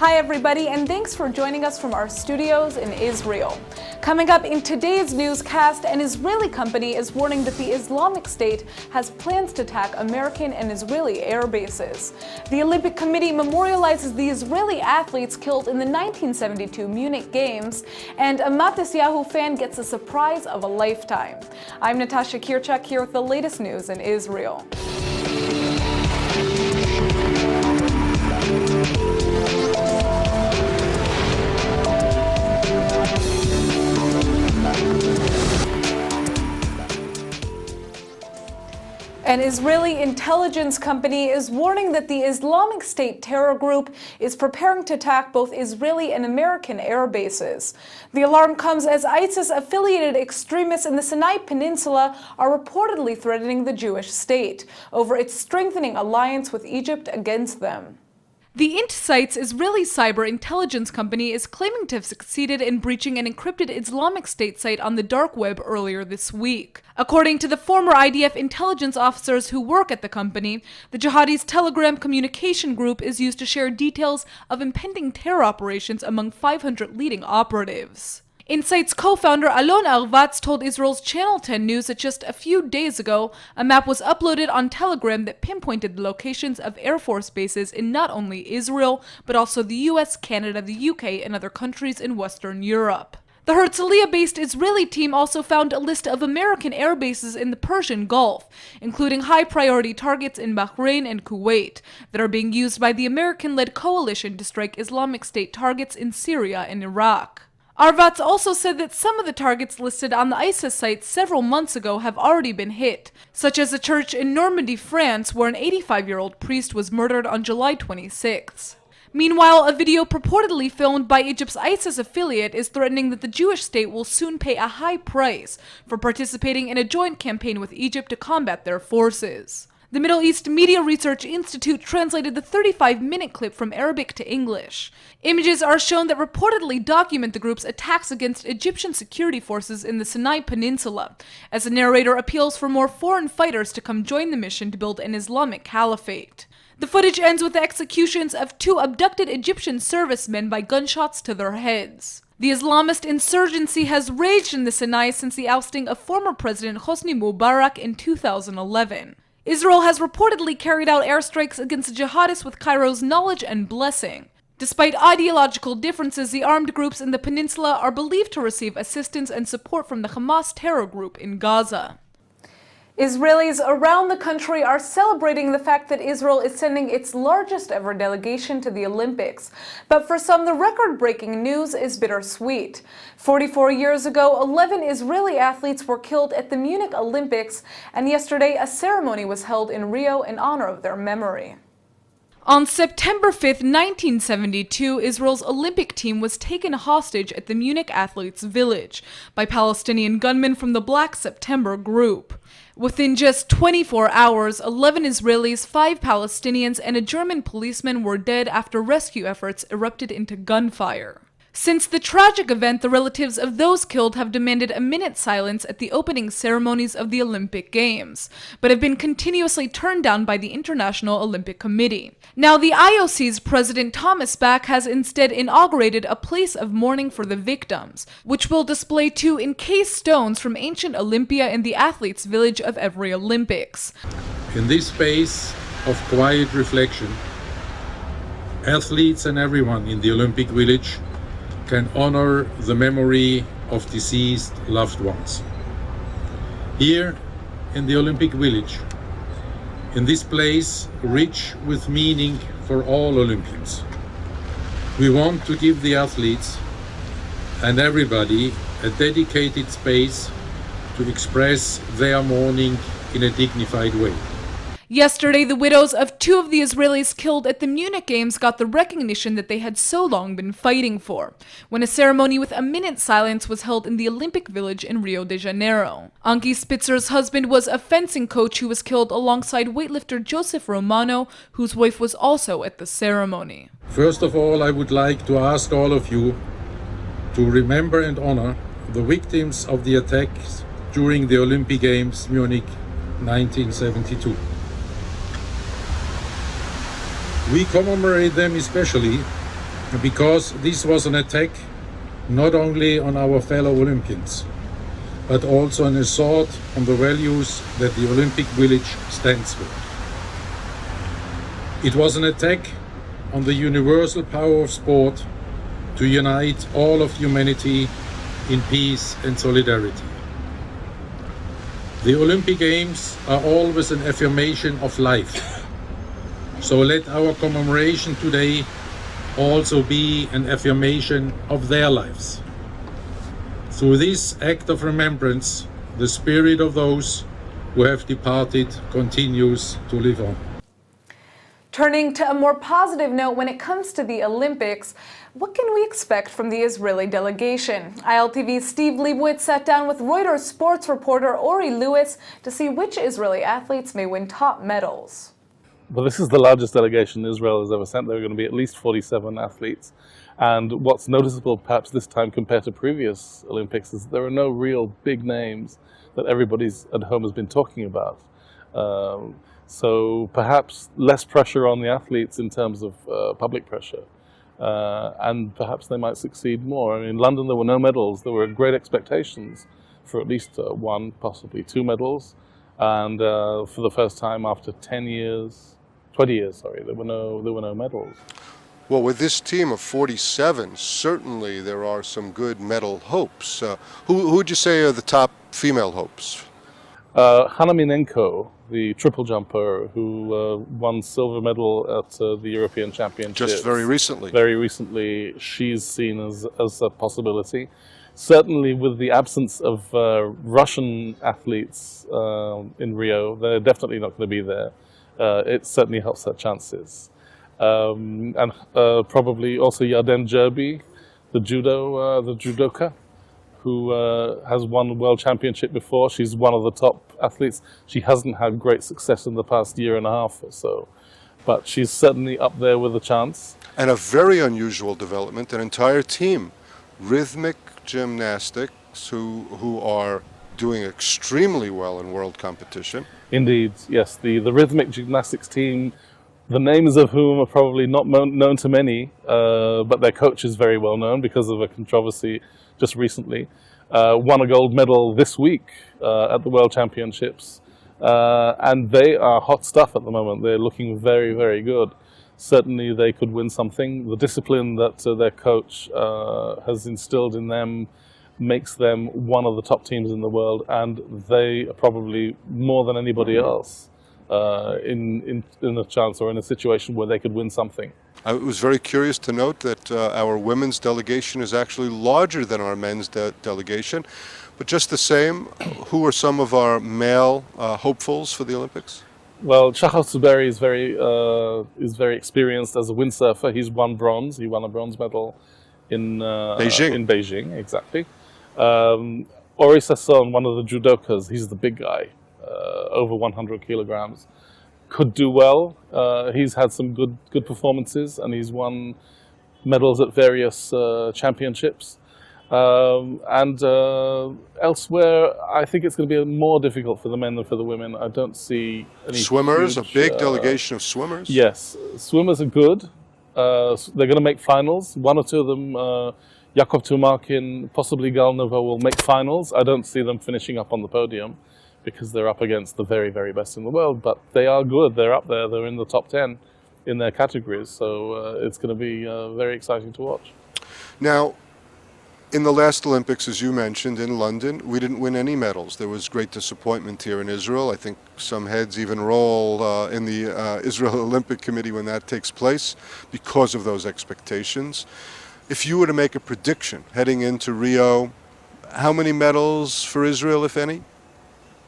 Hi everybody, and thanks for joining us from our studios in Israel. Coming up in today's newscast, an Israeli company is warning that the Islamic State has plans to attack American and Israeli air bases. The Olympic Committee memorializes the Israeli athletes killed in the 1972 Munich Games, and a Matisyahu fan gets a surprise of a lifetime. I'm Natasha Kirchak here with the latest news in Israel. An Israeli intelligence company is warning that the Islamic State terror group is preparing to attack both Israeli and American air bases. The alarm comes as ISIS-affiliated extremists in the Sinai Peninsula are reportedly threatening the Jewish state over its strengthening alliance with Egypt against them. The Insight's Israeli cyber intelligence company is claiming to have succeeded in breaching an encrypted Islamic State site on the dark web earlier this week. According to the former IDF intelligence officers who work at the company, the jihadis' Telegram communication group is used to share details of impending terror operations among 500 leading operatives. Insight's co-founder Alon Arvatz told Israel's Channel 10 News that just a few days ago, a map was uploaded on Telegram that pinpointed the locations of Air Force bases in not only Israel, but also the US, Canada, the UK, and other countries in Western Europe. The Herzliya-based Israeli team also found a list of American air bases in the Persian Gulf, including high-priority targets in Bahrain and Kuwait, that are being used by the American-led coalition to strike Islamic State targets in Syria and Iraq. Arvatz also said that some of the targets listed on the ISIS site several months ago have already been hit, such as a church in Normandy, France, where an 85-year-old priest was murdered on July 26th. Meanwhile, a video purportedly filmed by Egypt's ISIS affiliate is threatening that the Jewish state will soon pay a high price for participating in a joint campaign with Egypt to combat their forces. The Middle East Media Research Institute translated the 35-minute clip from Arabic to English. Images are shown that reportedly document the group's attacks against Egyptian security forces in the Sinai Peninsula, as the narrator appeals for more foreign fighters to come join the mission to build an Islamic caliphate. The footage ends with the executions of 2 abducted Egyptian servicemen by gunshots to their heads. The Islamist insurgency has raged in the Sinai since the ousting of former President Hosni Mubarak in 2011. Israel has reportedly carried out airstrikes against jihadists with Cairo's knowledge and blessing. Despite ideological differences, the armed groups in the peninsula are believed to receive assistance and support from the Hamas terror group in Gaza. Israelis around the country are celebrating the fact that Israel is sending its largest ever delegation to the Olympics. But for some, the record-breaking news is bittersweet. 44 years ago, 11 Israeli athletes were killed at the Munich Olympics, and yesterday a ceremony was held in Rio in honor of their memory. On September 5, 1972, Israel's Olympic team was taken hostage at the Munich Athletes' Village by Palestinian gunmen from the Black September group. Within just 24 hours, 11 Israelis, 5 Palestinians, and a German policeman were dead after rescue efforts erupted into gunfire. Since the tragic event, the relatives of those killed have demanded a minute's silence at the opening ceremonies of the Olympic Games, but have been continuously turned down by the International Olympic Committee. Now, the IOC's President Thomas Bach has instead inaugurated a place of mourning for the victims, which will display 2 encased stones from ancient Olympia in the athletes' village of every Olympics. In this space of quiet reflection, athletes and everyone in the Olympic Village can honor the memory of deceased loved ones. Here in the Olympic Village, in this place rich with meaning for all Olympians, we want to give the athletes and everybody a dedicated space to express their mourning in a dignified way. Yesterday, the widows of 2 of the Israelis killed at the Munich Games got the recognition that they had so long been fighting for, when a ceremony with a minute's silence was held in the Olympic Village in Rio de Janeiro. Anki Spitzer's husband was a fencing coach who was killed alongside weightlifter Joseph Romano, whose wife was also at the ceremony. First of all, I would like to ask all of you to remember and honor the victims of the attacks during the Olympic Games Munich 1972. We commemorate them especially because this was an attack not only on our fellow Olympians, but also an assault on the values that the Olympic Village stands for. It was an attack on the universal power of sport to unite all of humanity in peace and solidarity. The Olympic Games are always an affirmation of life. So let our commemoration today also be an affirmation of their lives. Through this act of remembrance, the spirit of those who have departed continues to live on. Turning to a more positive note when it comes to the Olympics, what can we expect from the Israeli delegation? ILTV's Steve Leibowitz sat down with Reuters sports reporter Ori Lewis to see which Israeli athletes may win top medals. Well, this is the largest delegation Israel has ever sent. There are going to be at least 47 athletes. And what's noticeable perhaps this time compared to previous Olympics is there are no real big names that everybody's at home has been talking about. So perhaps less pressure on the athletes in terms of public pressure. And perhaps they might succeed more. I mean, in London there were no medals. There were great expectations for at least one, possibly two medals. And for the first time after 20 years, there were no medals. Well, with this team of 47, certainly there are some good medal hopes. Who would you say are the top female hopes? Hanna Minenko, the triple jumper who won silver medal at the European Championships. Just very recently. Very recently, she's seen as a possibility. Certainly with the absence of Russian athletes in Rio, they're definitely not going to be there. It certainly helps her chances. And probably also Yarden Jerby, the judoka, who has won the World Championship before. She's one of the top athletes. She hasn't had great success in the past year and a half or so, but she's certainly up there with a chance. And a very unusual development, an entire team, rhythmic gymnastics, who are doing extremely well in world competition. Indeed, yes. The rhythmic gymnastics team, the names of whom are probably not known to many, but their coach is very well known because of a controversy just recently. Won a gold medal this week at the World Championships. And they are hot stuff at the moment. They're looking very, very good. Certainly they could win something. The discipline that their coach has instilled in them makes them one of the top teams in the world, and they are probably more than anybody else in a chance or in a situation where they could win something. I was very curious to note that our women's delegation is actually larger than our men's delegation. But just the same, who are some of our male hopefuls for the Olympics? Well, Shachar Tsuberi is very experienced as a windsurfer. He's won bronze. He won a bronze medal in Beijing. In Beijing, exactly. Ori Sasson, one of the judokas, he's the big guy, over 100 kilograms, could do well. He's had some good performances, and he's won medals at various championships. And elsewhere, I think it's going to be more difficult for the men than for the women. I don't see any swimmers, huge, a big delegation of swimmers? Yes, swimmers are good. They're going to make finals. One or two of them, Yakov Tumarkin, possibly Galnova, will make finals. I don't see them finishing up on the podium because they're up against the very, very best in the world. But they are good. They're up there. They're in the top 10 in their categories. So it's going to be very exciting to watch. Now, in the last Olympics, as you mentioned, in London, we didn't win any medals. There was great disappointment here in Israel. I think some heads even roll in the Israel Olympic Committee when that takes place because of those expectations. If you were to make a prediction heading into Rio, how many medals for Israel, if any?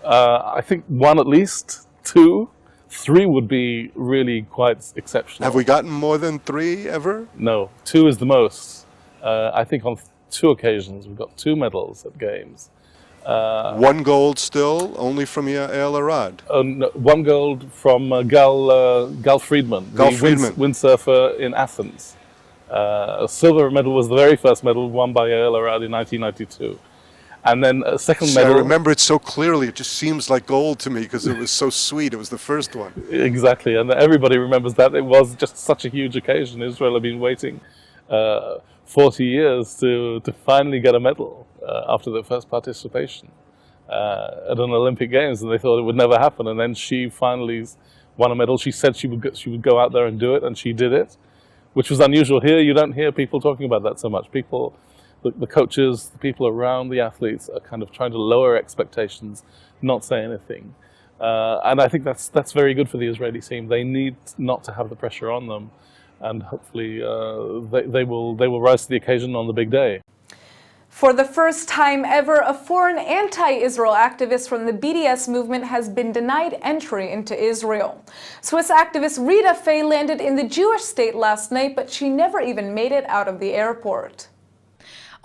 I think one at least, two. Three would be really quite exceptional. Have we gotten more than three ever? No, two is the most. I think on 2 occasions we've got 2 medals at Games. 1 gold still, only from Yael Arad. No, 1 gold from Gal Friedman, the windsurfer in Athens. A silver medal was the very first medal won by Yael Arad in 1992. And then a second medal. I remember it so clearly. It just seems like gold to me because it was so sweet. It was the first one. Exactly, and everybody remembers that. It was just such a huge occasion. Israel had been waiting 40 years to finally get a medal after their first participation at an Olympic Games, and they thought it would never happen. And then she finally won a medal. She said she would go out there and do it, and she did it, which was unusual. Here, you don't hear people talking about that so much. People, the coaches, the people around the athletes are kind of trying to lower expectations, not say anything. And I think that's very good for the Israeli team. They need not to have the pressure on them, and hopefully they will rise to the occasion on the big day. For the first time ever, a foreign anti-Israel activist from the BDS movement has been denied entry into Israel. Swiss activist Rita Fay landed in the Jewish state last night, but she never even made it out of the airport.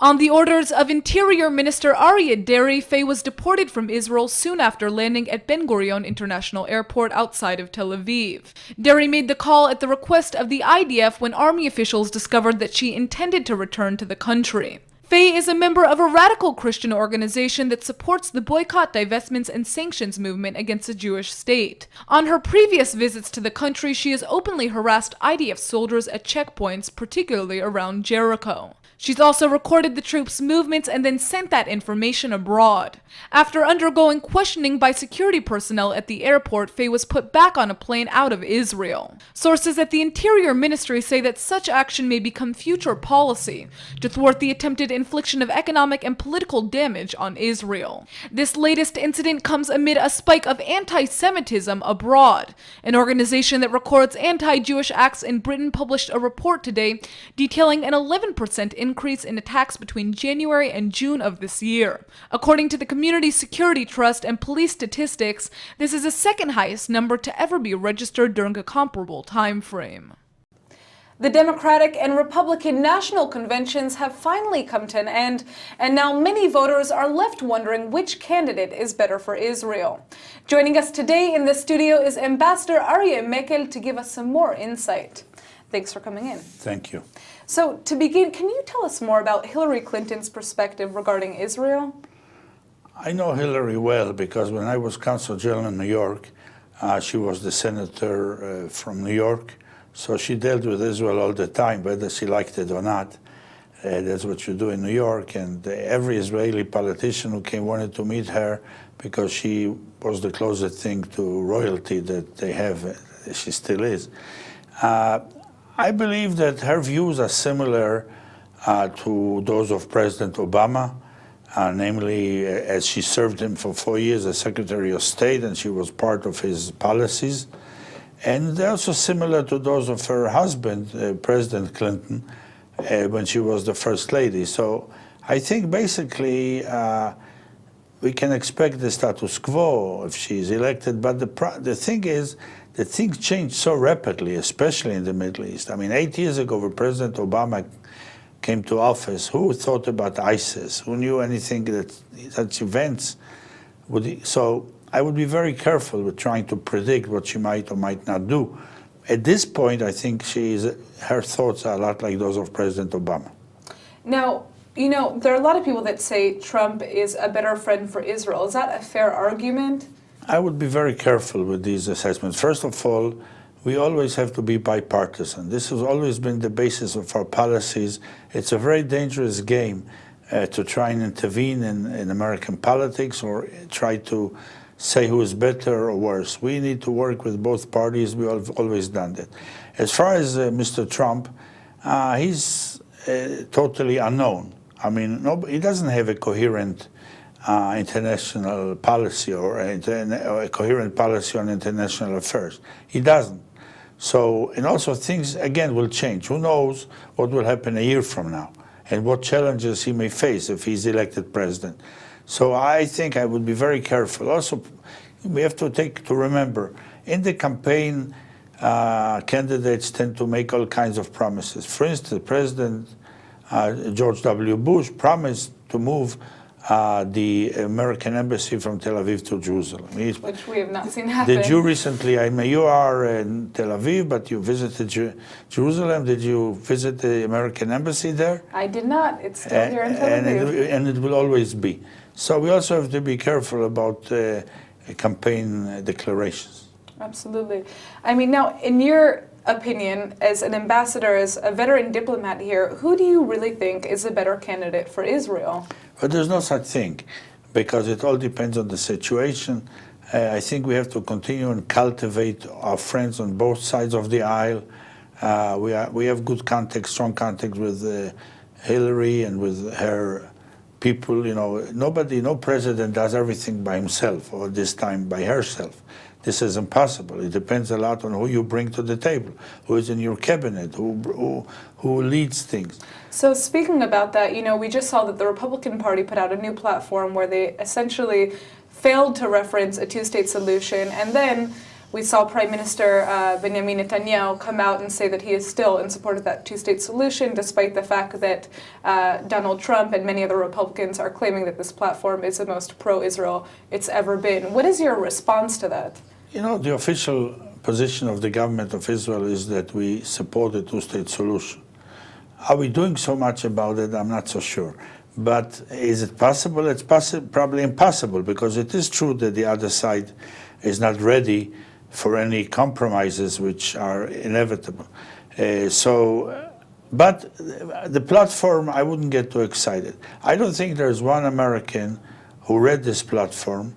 On the orders of Interior Minister Aryeh Deri, Fay was deported from Israel soon after landing at Ben Gurion International Airport outside of Tel Aviv. Deri made the call at the request of the IDF when army officials discovered that she intended to return to the country. Fay is a member of a radical Christian organization that supports the boycott, divestments, and sanctions movement against the Jewish state. On her previous visits to the country, she has openly harassed IDF soldiers at checkpoints, particularly around Jericho. She's also recorded the troops' movements and then sent that information abroad. After undergoing questioning by security personnel at the airport, Fay was put back on a plane out of Israel. Sources at the Interior Ministry say that such action may become future policy to thwart the attempted infliction of economic and political damage on Israel. This latest incident comes amid a spike of anti-Semitism abroad. An organization that records anti-Jewish acts in Britain published a report today detailing an 11% increase in attacks between January and June of this year. According to the Community Security Trust and police statistics, this is the second highest number to ever be registered during a comparable time frame. The Democratic and Republican national conventions have finally come to an end, and now many voters are left wondering which candidate is better for Israel. Joining us today in the studio is Ambassador Aryeh Mekel to give us some more insight. Thanks for coming in. Thank you. So, to begin, can you tell us more about Hillary Clinton's perspective regarding Israel? I know Hillary well because when I was Consul General in New York, she was the senator from New York. So she dealt with Israel all the time, whether she liked it or not. That's what you do in New York. And every Israeli politician who came wanted to meet her because she was the closest thing to royalty that they have. She still is. I believe that her views are similar to those of President Obama, namely as she served him for 4 years as Secretary of State and she was part of his policies. And they're also similar to those of her husband, President Clinton, when she was the First Lady. So I think basically we can expect the status quo if she's elected. But the thing is that things change so rapidly, especially in the Middle East. I mean, 8 years ago when President Obama came to office, who thought about ISIS? Who knew anything that such events would... So I would be very careful with trying to predict what she might or might not do. At this point, I think her thoughts are a lot like those of President Obama. Now, you know, there are a lot of people that say Trump is a better friend for Israel. Is that a fair argument? I would be very careful with these assessments. First of all, we always have to be bipartisan. This has always been the basis of our policies. It's a very dangerous game to try and intervene in American politics or try to say who is better or worse. We need to work with both parties. We have always done that. As far as Mr. Trump, he's totally unknown. I mean, he doesn't have a coherent international policy or a coherent policy on international affairs. He doesn't. So, and also things, again, will change. Who knows what will happen a year from now and what challenges he may face if he's elected president. So I think I would be very careful. Also, we have to remember, in the campaign, candidates tend to make all kinds of promises. For instance, President George W. Bush promised to move the American embassy from Tel Aviv to Jerusalem. Which we have not seen happen. Did you recently, I mean, you are in Tel Aviv, but you visited Jerusalem. Did you visit the American embassy there? I did not. It's still here in Tel Aviv. And it will always be. So we also have to be careful about campaign declarations. Absolutely. I mean, now, in your opinion, as an ambassador, as a veteran diplomat here, who do you really think is a better candidate for Israel? But there's no such thing, because it all depends on the situation. I think we have to continue and cultivate our friends on both sides of the aisle. We have good contact, strong contact with Hillary and with her people. You know, no president does everything by himself, or this time by herself. This is impossible. It depends a lot on who you bring to the table, who is in your cabinet, who leads things. So speaking about that, you know, we just saw that the Republican Party put out a new platform where they essentially failed to reference a two-state solution, and then we saw Prime Minister Benjamin Netanyahu come out and say that he is still in support of that two-state solution, despite the fact that Donald Trump and many other Republicans are claiming that this platform is the most pro-Israel it's ever been. What is your response to that? You know, the official position of the government of Israel is that we support the two-state solution. Are we doing so much about it? I'm not so sure. But is it possible? It's probably impossible, because it is true that the other side is not ready for any compromises which are inevitable. But the platform, I wouldn't get too excited. I don't think there's one American who read this platform.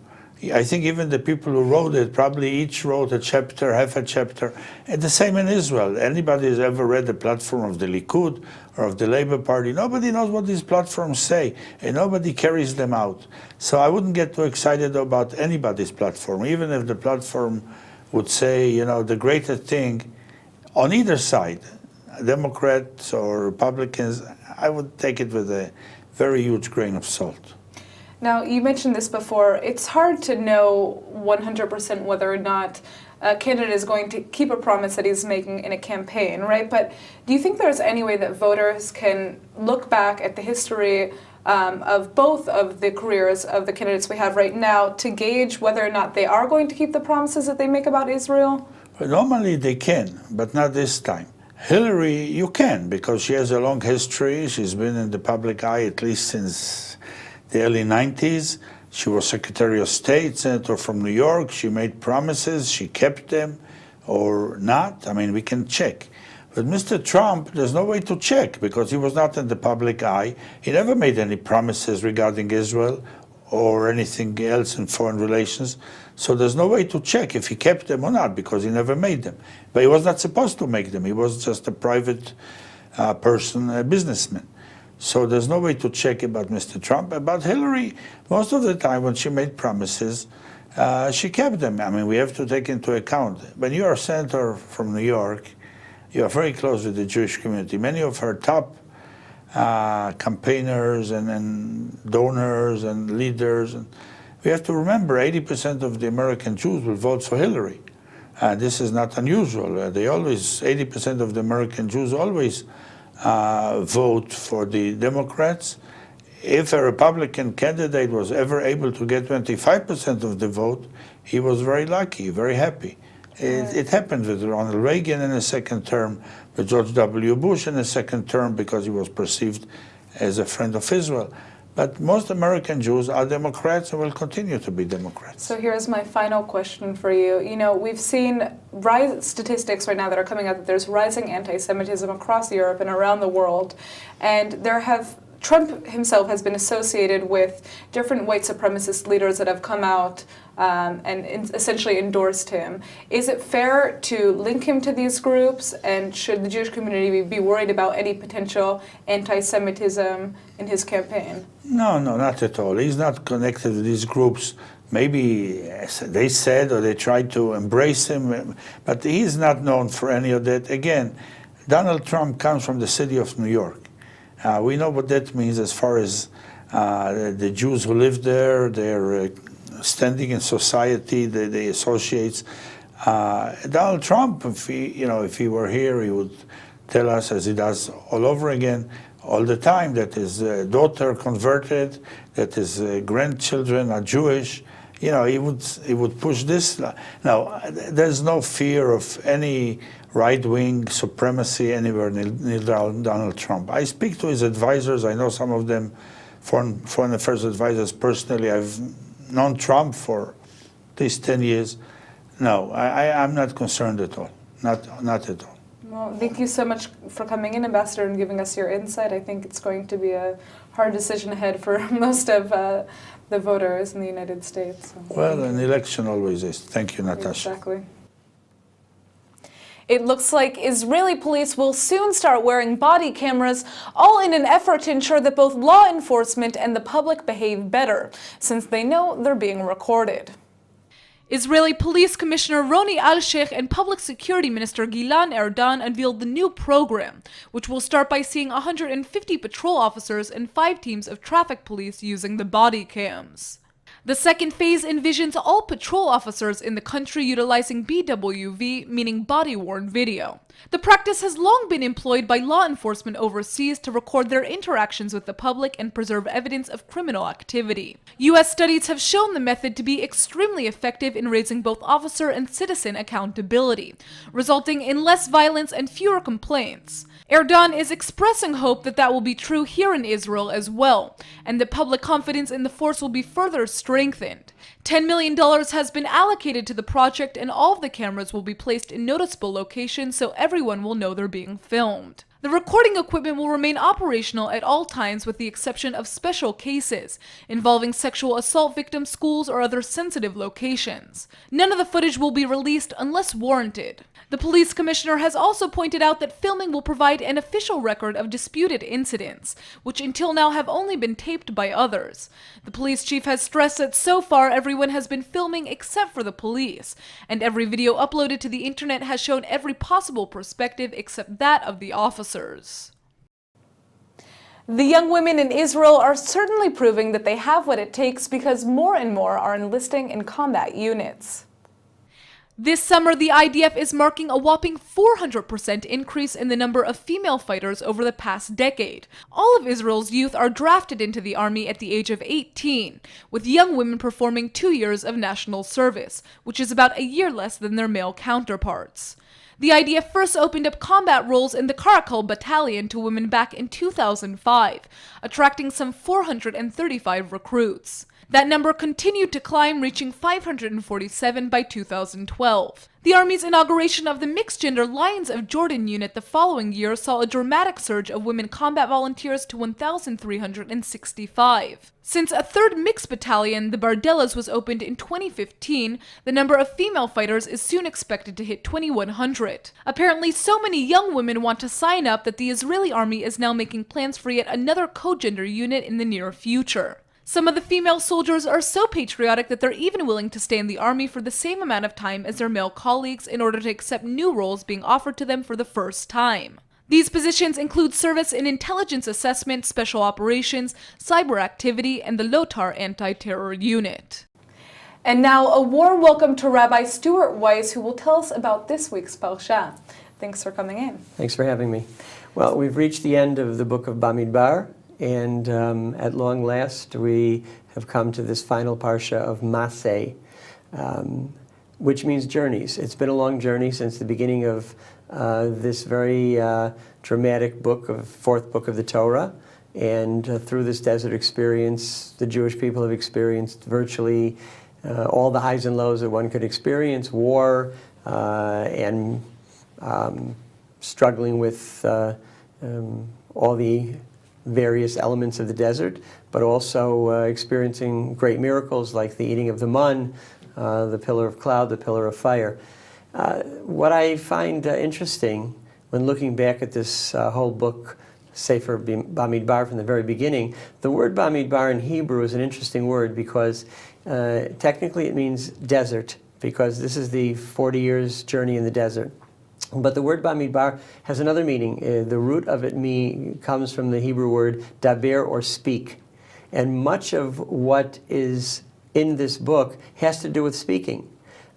I think even the people who wrote it probably each wrote a chapter, half a chapter. And the same in Israel. Anybody who's ever read the platform of the Likud or of the Labour Party, nobody knows what these platforms say, and nobody carries them out. So I wouldn't get too excited about anybody's platform, even if the platform would say, you know, the greatest thing on either side, Democrats or Republicans. I would take it with a very huge grain of salt. Now, you mentioned this before. It's hard to know 100% whether or not a candidate is going to keep a promise that he's making in a campaign, right? But do you think there's any way that voters can look back at the history of both of the careers of the candidates we have right now to gauge whether or not they are going to keep the promises that they make about Israel? Well, normally they can, but not this time. Hillary, you can, because she has a long history. She's been in the public eye at least since the early 90s. She was Secretary of State, Senator from New York. She made promises. She kept them or not. I mean, we can check. But Mr. Trump, there's no way to check, because he was not in the public eye. He never made any promises regarding Israel or anything else in foreign relations. So there's no way to check if he kept them or not, because he never made them. But he was not supposed to make them. He was just a private person, a businessman. So there's no way to check about Mr. Trump. About Hillary, most of the time when she made promises, she kept them. I mean, we have to take into account, when you are a senator from New York, you are very close with the Jewish community. Many of her top campaigners and donors and leaders, and we have to remember 80% of the American Jews will vote for Hillary. This is not unusual. 80% of the American Jews always vote for the Democrats. If a Republican candidate was ever able to get 25% of the vote, he was very lucky, very happy. It happened with Ronald Reagan in his second term, with George W. Bush in his second term, because he was perceived as a friend of Israel. But most American Jews are Democrats and will continue to be Democrats. So here's my final question for you. You know, we've seen statistics right now that are coming out that there's rising anti-Semitism across Europe and around the world. And Trump himself has been associated with different white supremacist leaders that have come out and essentially endorsed him. Is it fair to link him to these groups, and should the Jewish community be worried about any potential anti-Semitism in his campaign? No, not at all. He's not connected to these groups. Maybe they said, or they tried to embrace him, but he's not known for any of that. Again, Donald Trump comes from the city of New York. We know what that means as far as the Jews who live there, their standing in society, the associates. Donald Trump, if he were here, he would tell us, as he does all over again, all the time, that his daughter converted, that his grandchildren are Jewish. You know, he would push this. Now, there's no fear of any right-wing supremacy anywhere near Donald Trump. I speak to his advisors. I know some of them, foreign affairs advisors personally. I've known Trump for at least 10 years. No, I'm not concerned at all. Not at all. Well, thank you so much for coming in, Ambassador, and giving us your insight. I think it's going to be a hard decision ahead for most of the voters in the United States. So Well, an election always is. Thank you, Natasha. exactly. It looks like Israeli police will soon start wearing body cameras, all in an effort to ensure that both law enforcement and the public behave better, since they know they're being recorded. Israeli Police Commissioner Roni Al-Sheikh and Public Security Minister Gilan Erdan unveiled the new program, which will start by seeing 150 patrol officers and 5 teams of traffic police using the body cams. The second phase envisions all patrol officers in the country utilizing BWV, meaning body-worn video. The practice has long been employed by law enforcement overseas to record their interactions with the public and preserve evidence of criminal activity. U.S. studies have shown the method to be extremely effective in raising both officer and citizen accountability, resulting in less violence and fewer complaints. Erdogan is expressing hope that that will be true here in Israel as well, and that public confidence in the force will be further strengthened. $10 million has been allocated to the project, and all of the cameras will be placed in noticeable locations so everyone will know they're being filmed. The recording equipment will remain operational at all times with the exception of special cases involving sexual assault victim schools or other sensitive locations. None of the footage will be released unless warranted. The police commissioner has also pointed out that filming will provide an official record of disputed incidents, which until now have only been taped by others. The police chief has stressed that so far everyone has been filming except for the police, and every video uploaded to the internet has shown every possible perspective except that of the officers. The young women in Israel are certainly proving that they have what it takes because more and more are enlisting in combat units. This summer, the IDF is marking a whopping 400% increase in the number of female fighters over the past decade. All of Israel's youth are drafted into the army at the age of 18, with young women performing 2 years of national service, which is about a year less than their male counterparts. The IDF first opened up combat roles in the Karakol battalion to women back in 2005, attracting some 435 recruits. That number continued to climb, reaching 547 by 2012. The Army's inauguration of the mixed-gender Lions of Jordan unit the following year saw a dramatic surge of women combat volunteers to 1,365. Since a third mixed battalion, the Bardellas, was opened in 2015, the number of female fighters is soon expected to hit 2,100. Apparently, so many young women want to sign up that the Israeli Army is now making plans for yet another co-gender unit in the near future. Some of the female soldiers are so patriotic that they're even willing to stay in the army for the same amount of time as their male colleagues in order to accept new roles being offered to them for the first time. These positions include service in intelligence assessment, special operations, cyber activity, and the Lotar anti-terror unit. And now a warm welcome to Rabbi Stuart Weiss, who will tell us about this week's Parsha. Thanks for coming in. Thanks for having me. Well, we've reached the end of the book of Bamidbar. And at long last, we have come to this final parsha of Maseh, which means journeys. It's been a long journey since the beginning of this very dramatic book, fourth book of the Torah. And through this desert experience, the Jewish people have experienced virtually all the highs and lows that one could experience, war and struggling with all the various elements of the desert, but also experiencing great miracles like the eating of the man, the pillar of cloud, the pillar of fire. What I find interesting when looking back at this whole book, Sefer Bamidbar, from the very beginning, the word Bamidbar in Hebrew is an interesting word because technically it means desert, because this is the 40 years journey in the desert. But the word Bamidbar has another meaning. The root of it comes from the Hebrew word daber, or speak. And much of what is in this book has to do with speaking.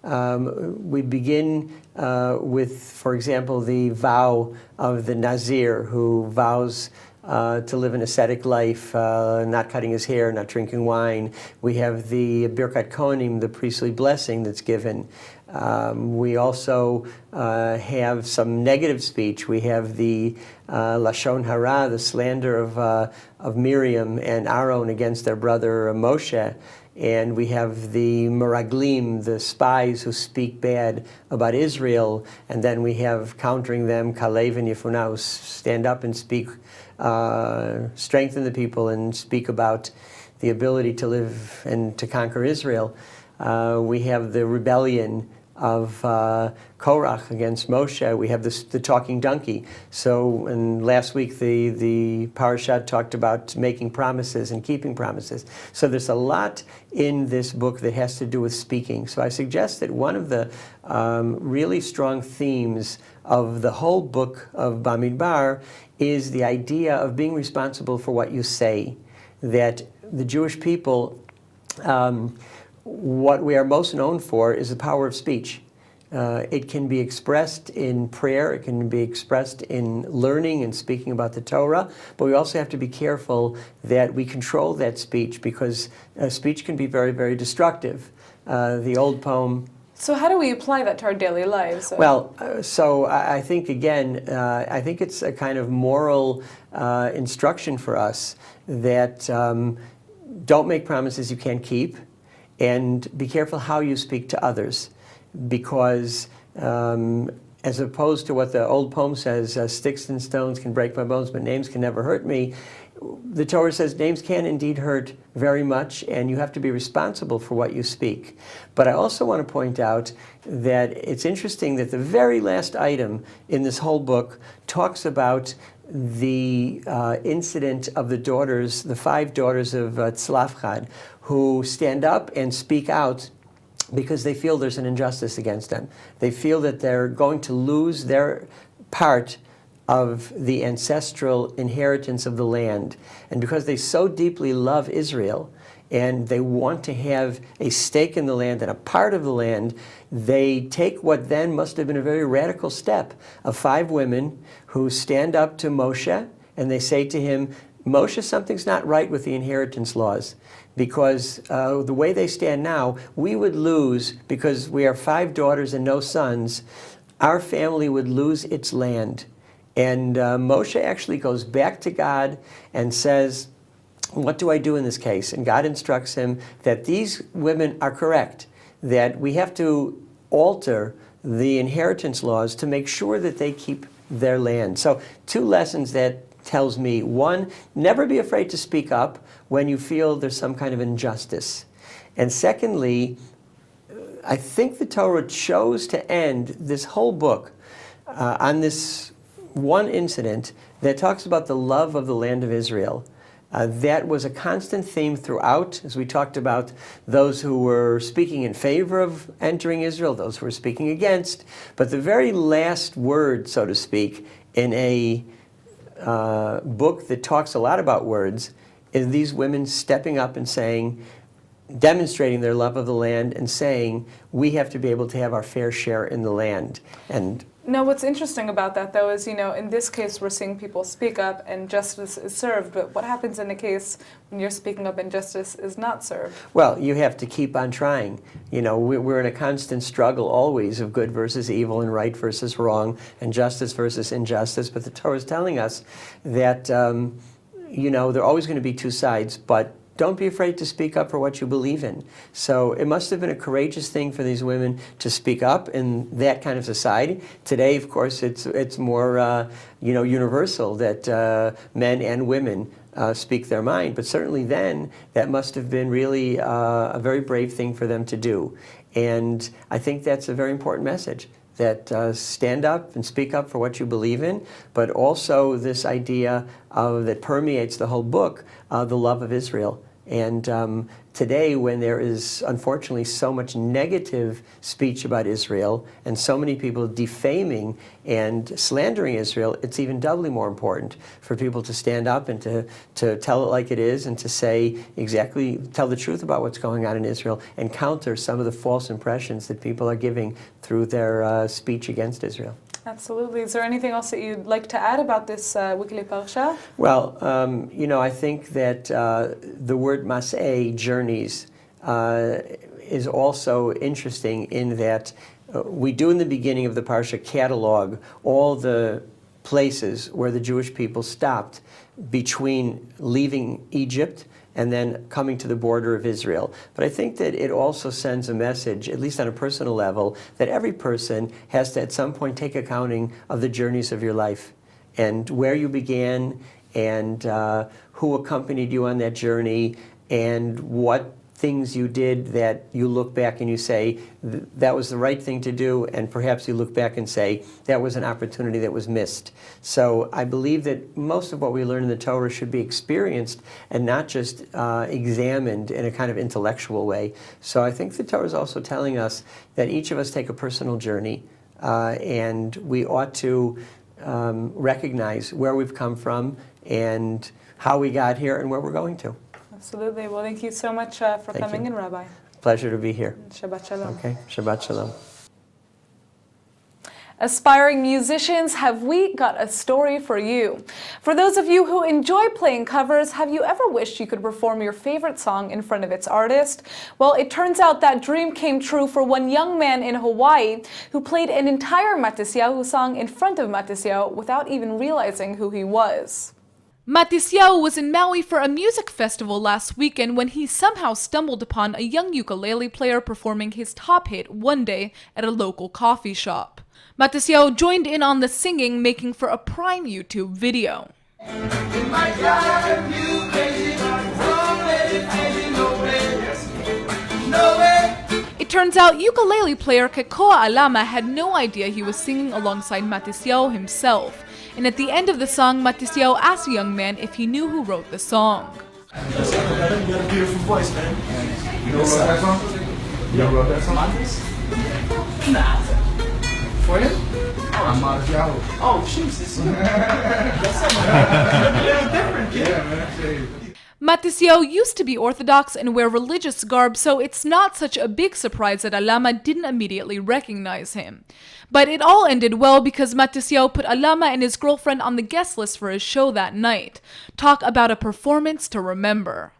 We begin with, for example, the vow of the Nazir, who vows to live an ascetic life, not cutting his hair, not drinking wine. We have the Birkat Kohanim, the priestly blessing that's given. We also have some negative speech. We have the Lashon Hara, the slander of Miriam and Aaron against their brother Moshe. and we have the meraglim, the spies who speak bad about Israel, and then we have countering them, Kalev and Yefunah, who stand up and speak, strengthen the people and speak about the ability to live and to conquer Israel. We have the rebellion of Korach against Moshe. We have the talking donkey. So, and last week the parashat talked about making promises and keeping promises. So there's a lot in this book that has to do with speaking. So I suggest that one of the really strong themes of the whole book of Bamidbar is the idea of being responsible for what you say. That the Jewish people, what we are most known for is the power of speech. It can be expressed in prayer, it can be expressed in learning and speaking about the Torah, but we also have to be careful that we control that speech, because speech can be very, very destructive. The old poem... So how do we apply that to our daily lives? Well, so I think, again, I think it's a kind of moral instruction for us that don't make promises you can't keep, and be careful how you speak to others, because as opposed to what the old poem says, sticks and stones can break my bones, but names can never hurt me, the Torah says names can indeed hurt very much, and you have to be responsible for what you speak. But I also want to point out that it's interesting that the very last item in this whole book talks about the incident of the daughters, the 5 daughters of Tzlafchad, who stand up and speak out because they feel there's an injustice against them. They feel that they're going to lose their part of the ancestral inheritance of the land. And because they so deeply love Israel, and they want to have a stake in the land and a part of the land, they take what then must have been a very radical step of 5 women who stand up to Moshe, and they say to him, Moshe, something's not right with the inheritance laws, because the way they stand now, we would lose, because we are 5 daughters and no sons, our family would lose its land. And Moshe actually goes back to God and says, what do I do in this case? And God instructs him that these women are correct, that we have to alter the inheritance laws to make sure that they keep their land. So 2 lessons that tells me. 1, never be afraid to speak up when you feel there's some kind of injustice. And secondly, I think the Torah chose to end this whole book on this one incident that talks about the love of the land of Israel. That was a constant theme throughout, as we talked about those who were speaking in favor of entering Israel, those who were speaking against. But the very last word, so to speak, in a book that talks a lot about words, is these women stepping up and saying, demonstrating their love of the land and saying, we have to be able to have our fair share in the land. And now, what's interesting about that, though, is, in this case, we're seeing people speak up and justice is served. But what happens in a case when you're speaking up and justice is not served? Well, you have to keep on trying. We're in a constant struggle always of good versus evil and right versus wrong and justice versus injustice. But the Torah is telling us that, there are always going to be 2 sides, but don't be afraid to speak up for what you believe in. So it must have been a courageous thing for these women to speak up in that kind of society. Today, of course, it's more universal that men and women speak their mind. But certainly then, that must have been really a very brave thing for them to do. And I think that's a very important message, that stand up and speak up for what you believe in, but also this idea that permeates the whole book, the love of Israel. And today, when there is unfortunately so much negative speech about Israel and so many people defaming and slandering Israel, it's even doubly more important for people to stand up and to tell it like it is, and to say tell the truth about what's going on in Israel, and counter some of the false impressions that people are giving through their speech against Israel. Absolutely. Is there anything else that you'd like to add about this weekly parsha? Well, I think that the word mas'eh, journeys, is also interesting in that we do in the beginning of the parsha catalog all the places where the Jewish people stopped between leaving Egypt and then coming to the border of Israel. But I think that it also sends a message, at least on a personal level, that every person has to at some point take accounting of the journeys of your life and where you began and who accompanied you on that journey and what things you did that you look back and you say, that was the right thing to do, and perhaps you look back and say, that was an opportunity that was missed. So I believe that most of what we learn in the Torah should be experienced and not just examined in a kind of intellectual way. So I think the Torah is also telling us that each of us take a personal journey, and we ought to recognize where we've come from and how we got here and where we're going to. Absolutely. Well, thank you so much for coming in, Rabbi. Pleasure to be here. Shabbat Shalom. Okay, Shabbat Shalom. Aspiring musicians, have we got a story for you? For those of you who enjoy playing covers, have you ever wished you could perform your favorite song in front of its artist? Well, it turns out that dream came true for one young man in Hawaii who played an entire Matisyahu song in front of Matisyahu without even realizing who he was. Matisyahu was in Maui for a music festival last weekend when he somehow stumbled upon a young ukulele player performing his top hit One Day at a local coffee shop. Matisyahu joined in on the singing, making for a prime YouTube video. It turns out ukulele player Kekoa Alama had no idea he was singing alongside Matisyahu himself. And at the end of the song, Matisyahu asked the young man if he knew who wrote the song. You got a beautiful voice, man. You know that song? You wrote that song? Nah. For him? Oh, I'm Matisyahu. Oh, Jesus. That's a little different, kid. Yeah, man. Matisyahu used to be Orthodox and wear religious garb, so it's not such a big surprise that Alama didn't immediately recognize him. But it all ended well because Matisyahu put Alama and his girlfriend on the guest list for his show that night. Talk about a performance to remember.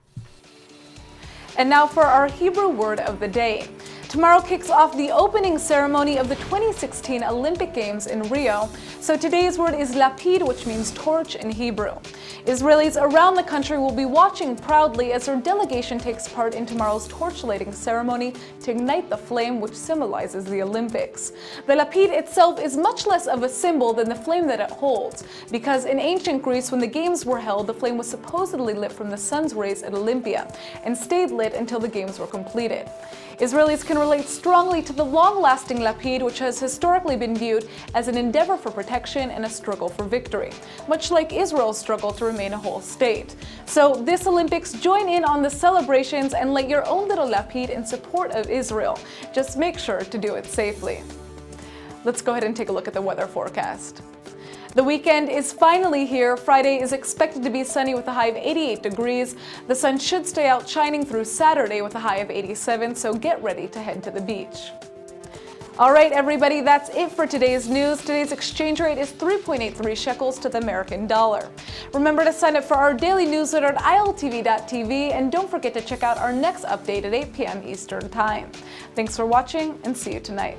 And now for our Hebrew word of the day. Tomorrow kicks off the opening ceremony of the 2016 Olympic Games in Rio. So today's word is lapid, which means torch in Hebrew. Israelis around the country will be watching proudly as their delegation takes part in tomorrow's torch lighting ceremony to ignite the flame which symbolizes the Olympics. The lapid itself is much less of a symbol than the flame that it holds, because in ancient Greece, when the games were held, the flame was supposedly lit from the sun's rays at Olympia and stayed lit until the games were completed. Israelis can relate strongly to the long-lasting lapid, which has historically been viewed as an endeavor for protection and a struggle for victory, much like Israel's struggle to remain a whole state. So this Olympics, join in on the celebrations and light your own little lapid in support of Israel. Just make sure to do it safely. Let's go ahead and take a look at the weather forecast. The weekend is finally here. Friday is expected to be sunny with a high of 88 degrees. The sun should stay out shining through Saturday with a high of 87, so get ready to head to the beach. All right, everybody, that's it for today's news. Today's exchange rate is 3.83 shekels to the American dollar. Remember to sign up for our daily newsletter at iltv.tv, and don't forget to check out our next update at 8 p.m. Eastern Time. Thanks for watching, and see you tonight.